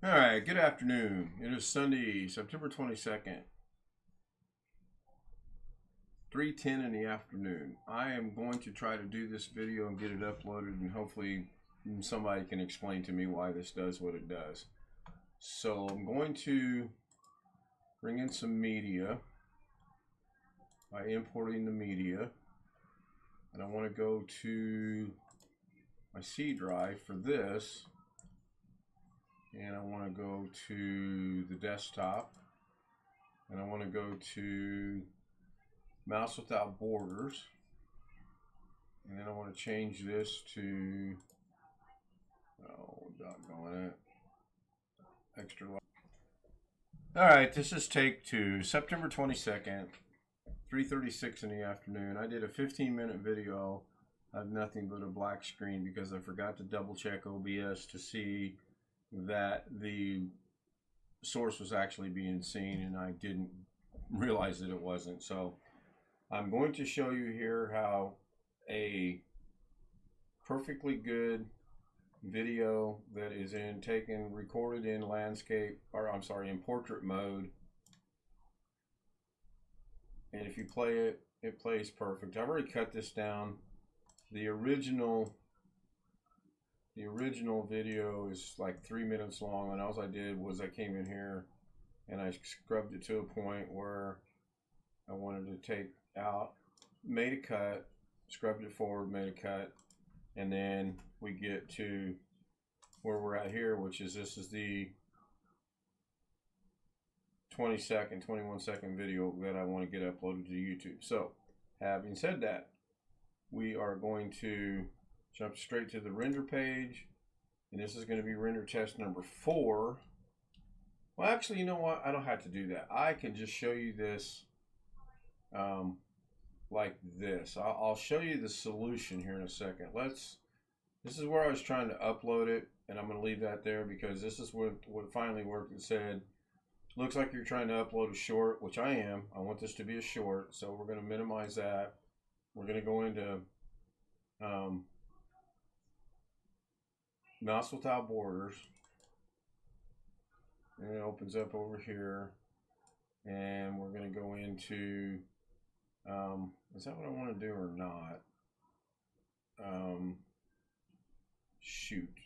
All right, good afternoon. It is Sunday, September 22nd, 3:10 in the afternoon. I am going to try to do this video and get it uploaded, and hopefully somebody can explain to me why this does what it does. So I'm going to bring in some media by importing the media, and I want to go to my C drive for this. And I want to go to the desktop, and I want to go to mouse without borders, and then I want to change this to, oh, doggone it, extra large. All right, this is take two, September 22nd, 3:36 in the afternoon. I did a 15-minute video of nothing but a black screen because I forgot to double check OBS to see that the source was actually being seen, and I didn't realize that it wasn't. So I'm going to show you here how a perfectly good video that is recorded in landscape, or I'm sorry, in portrait mode, and if you play it, it plays perfect. I've already cut this down. The original video is like 3 minutes long, and all I did was I came in here and I scrubbed it to a point where I wanted to take out, made a cut, scrubbed it forward, made a cut, and then we get to where we're at here, which is this is the 21-second video that I want to get uploaded to YouTube. So having said that, we are going to jump straight to the render page, and this is going to be render test number 4. Well, actually, you know what? I don't have to do that. I can just show you this like this. I'll show you the solution here in a second. This is where I was trying to upload it, and I'm going to leave that there because this is what finally worked. It said, looks like you're trying to upload a short, which I am. I want this to be a short, so we're going to minimize that. We're going to go into mouse without borders, and it opens up over here, and we're going to go into is that what I want to do or not? Shoot,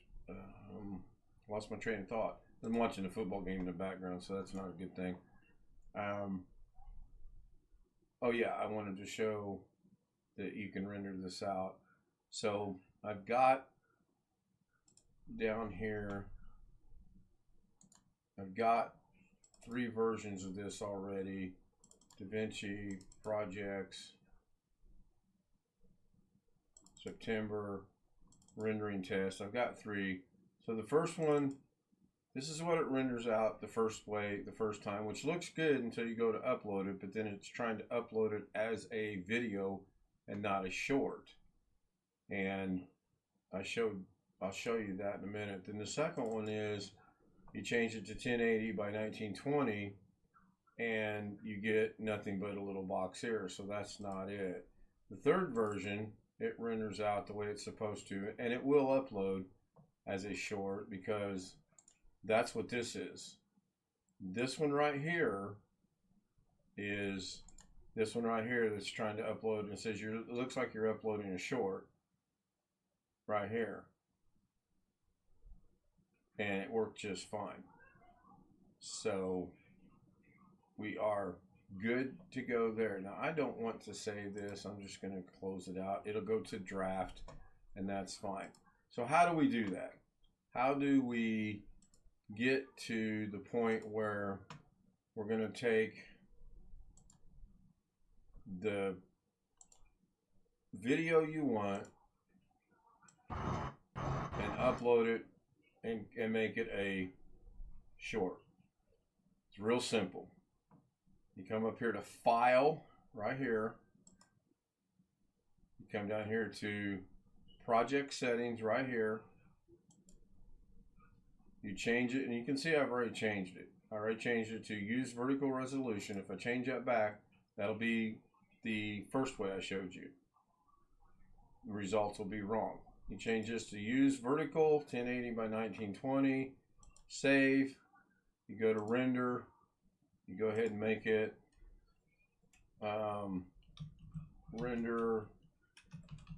lost my train of thought. I'm watching a football game in the background, so that's not a good thing. Oh yeah, I wanted to show that you can render this out. So I've got down here, I've got 3 versions of this already. DaVinci, projects, September, rendering test. I've got 3. So the first one, this is what it renders out the first time, which looks good until you go to upload it, but then it's trying to upload it as a video and not a short. And I'll show you that in a minute. Then the second one is you change it to 1080 by 1920, and you get nothing but a little box here, so that's not it. The third version, it renders out the way it's supposed to, and it will upload as a short because that's what this is. This one right here is this one right here that's trying to upload, and it says it looks like you're uploading a short right here, and it worked just fine. So we are good to go there. Now I don't want to save this. I'm just going to close it out. It'll go to draft, and that's fine. So how do we do that? How do we get to the point where we're going to take the video you want and upload it and make it a short? It's real simple. You come up here to File, right here. You come down here to Project Settings, right here. You change it, and you can see I've already changed it. I already changed it to Use Vertical Resolution. If I change that back, that'll be the first way I showed you. The results will be wrong. You change this to Use Vertical, 1080 by 1920. save, you go to render, you go ahead and make it render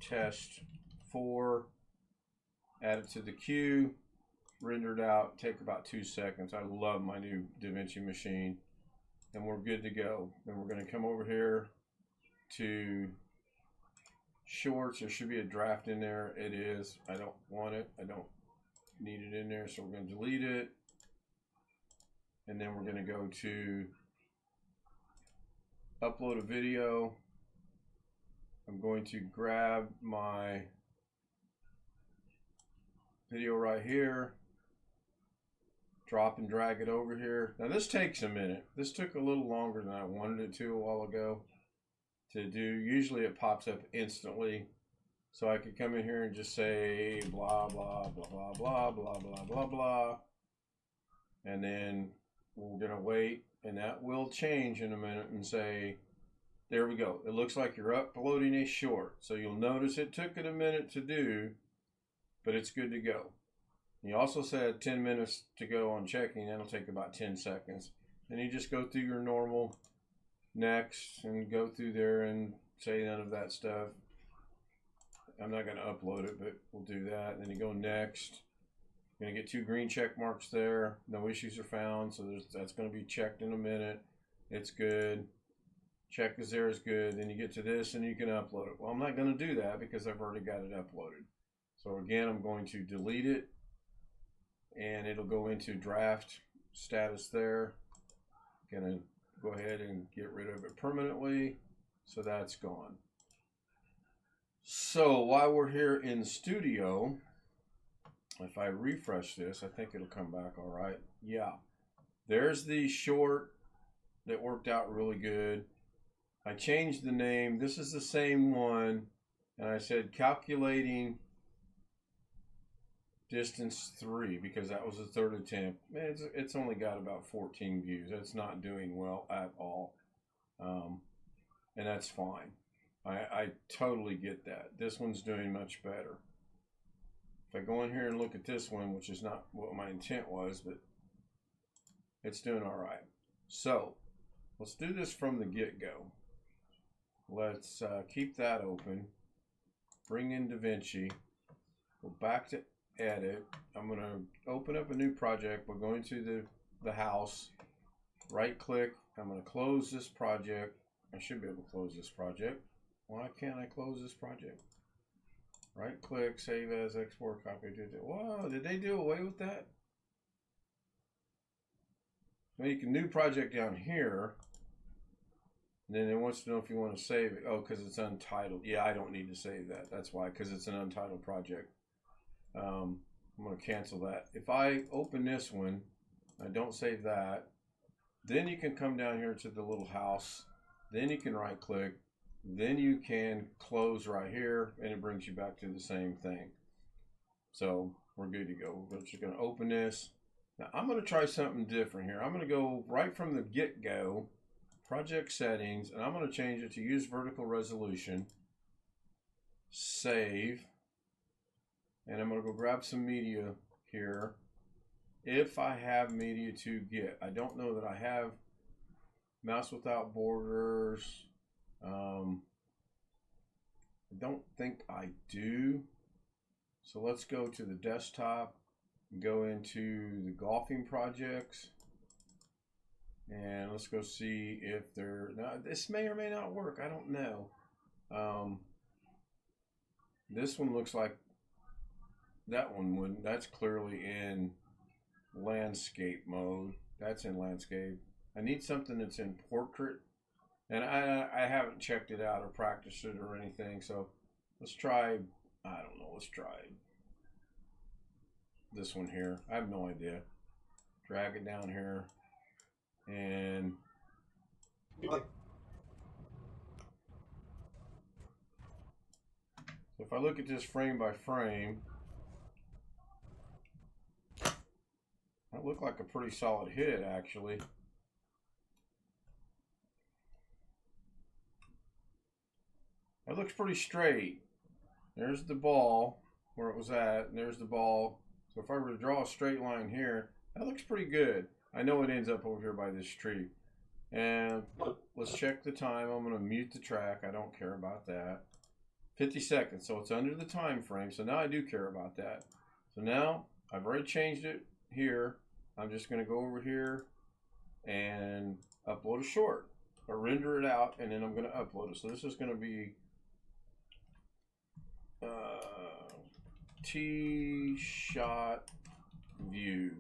test 4, add it to the queue, render it out, take about 2 seconds. I love my new DaVinci machine, and we're good to go. Then we're going to come over here to shorts. There should be a draft in there. It is. I don't want it. I don't need it in there, so we're going to delete it. And then we're going to go to upload a video. I'm going to grab my video right here, drop and drag it over here. Now this takes a minute. This took a little longer than I wanted it to a while ago to do. Usually it pops up instantly. So I could come in here and just say blah, blah, blah, blah, blah, blah, blah, blah, blah. And then we're gonna wait, and that will change in a minute and say, there we go. It looks like you're uploading a short. So you'll notice it took it a minute to do, but it's good to go. You also said 10 minutes to go on checking. That'll take about 10 seconds. Then you just go through your normal next and go through there and say none of that stuff. I'm not going to upload it, but we'll do that. And then you go next. You're going to get 2 green check marks there. No issues are found, so that's going to be checked in a minute. It's good. Check is there is good. Then you get to this and you can upload it. Well, I'm not going to do that because I've already got it uploaded. So again, I'm going to delete it, and it'll go into draft status there. Gonna go ahead and get rid of it permanently. So that's gone. So while we're here in Studio, if I refresh this, I think it'll come back all right. Yeah, there's the short that worked out really good. I changed the name. This is the same one, and I said calculating distance 3 because that was the 3rd attempt. Man, it's only got about 14 views. It's not doing well at all, and that's fine. I totally get that. This one's doing much better. If I go in here and look at this one, which is not what my intent was, but it's doing all right. So let's do this from the get-go. Let's keep that open. Bring in DaVinci. Go back to edit. I'm going to open up a new project. We're going to the house. Right click. I'm going to close this project. I should be able to close this project. Why can't I close this project? Right click, save as, export, copy. Whoa, did they do away with that? Make a new project down here. And then it wants to know if you want to save it. Oh, because it's untitled. Yeah, I don't need to save that. That's why, because it's an untitled project. I'm going to cancel that. If I open this one, I don't save that, then you can come down here to the little house. Then you can right click. Then you can close right here, and it brings you back to the same thing. So we're good to go. We're just going to open this. Now I'm going to try something different here. I'm going to go right from the get-go, project settings, and I'm going to change it to use vertical resolution, save, and I'm going to go grab some media here. If I have media to get, I don't know that I have mouse without borders. I don't think I do. So let's go to the desktop and go into the golfing projects. And let's go see if they're, now this may or may not work. I don't know. This one looks like that one wouldn't. That's clearly in landscape mode. That's in landscape. I need something that's in portrait. And I haven't checked it out or practiced it or anything. So let's try, I don't know, let's try this one here. I have no idea. Drag it down here. And so if I look at this frame by frame, that looked like a pretty solid hit actually. That looks pretty straight. There's the ball where it was at, and there's the ball. So if I were to draw a straight line here, That looks pretty good. I know it ends up over here by this tree. And let's check the time. I'm going to mute the track. I don't care about that. 50 seconds. So it's under the time frame. So now I do care about that. So now I've already changed it here. I'm just going to go over here and upload a short or render it out, and then I'm going to upload it. So this is going to be T-shot view.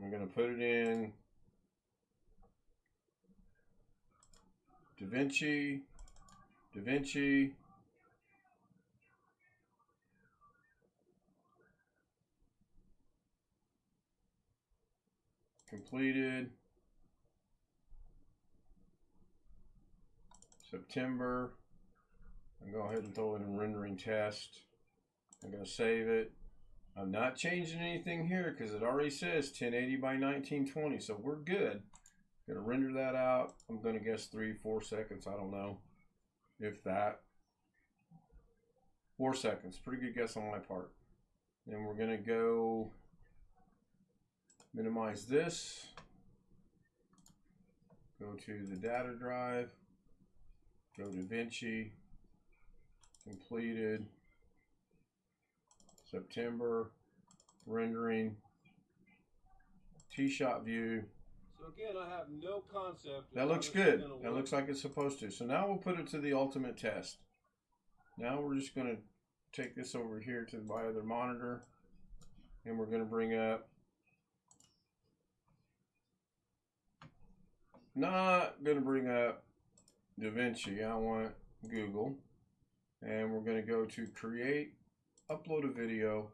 I'm going to put it in DaVinci, completed, September. I'm going to go ahead and throw it in rendering test. I'm going to save it. I'm not changing anything here because it already says 1080 by 1920, so we're good. I'm going to render that out. I'm going to guess 3-4 seconds. I don't know if that. 4 seconds. Pretty good guess on my part. Then we're going to go minimize this. Go to the data drive. Go to DaVinci. Completed. September. Rendering. T-shot view. So again, I have no concept. That looks good. That looks like it's supposed to. So now we'll put it to the ultimate test. Now we're just going to take this over here to my other monitor, and we're going to bring up, not going to bring up DaVinci. I want Google, and we're going to go to create, upload a video,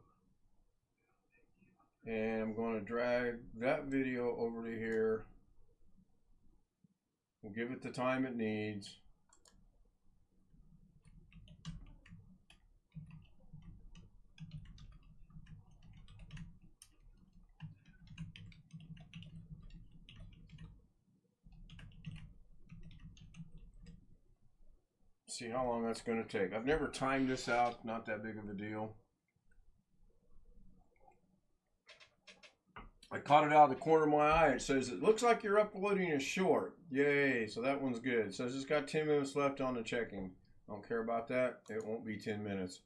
and I'm going to drag that video over to here. We'll give it the time it needs. See how long that's going to take. I've never timed this out, not that big of a deal. I caught it out of the corner of my eye. It says, it looks like you're uploading a short. Yay, so that one's good. It says it's got 10 minutes left on the checking. I don't care about that. It won't be 10 minutes.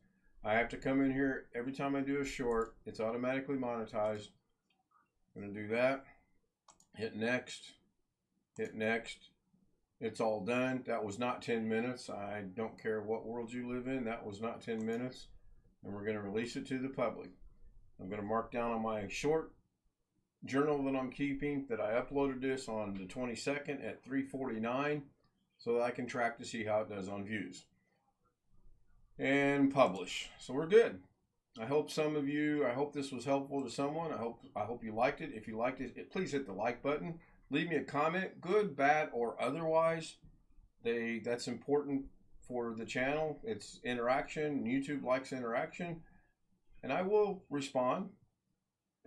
I have to come in here every time I do a short. It's automatically monetized. I'm going to do that. Hit next. Hit next. It's all done. That was not 10 minutes. I don't care what world you live in. That was not 10 minutes. And we're going to release it to the public. I'm going to mark down on my short journal that I'm keeping that I uploaded this on the 22nd at 3:49 so that I can track to see how it does on views. And publish. So we're good. I hope I hope this was helpful to someone. I hope you liked it. If you liked it, please hit the like button. Leave me a comment, good, bad, or otherwise. That's important for the channel. It's interaction. YouTube likes interaction. And I will respond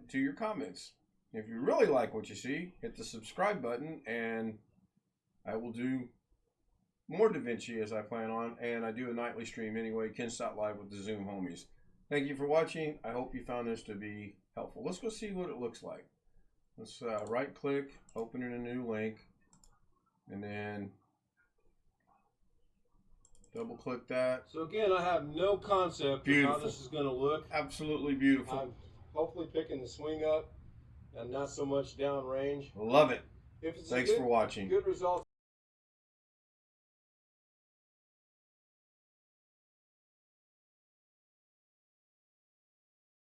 to your comments. If you really like what you see, hit the subscribe button, and I will do more DaVinci as I plan on. And I do a nightly stream anyway, Ken.Live with the Zoom homies. Thank you for watching. I hope you found this to be helpful. Let's go see what it looks like. Let's right click, open in a new link, and then double click that. So again, I have no concept of how this is going to look. Absolutely beautiful. I'm hopefully picking the swing up and not so much down range. Love it. If it's Thanks for watching. Good results.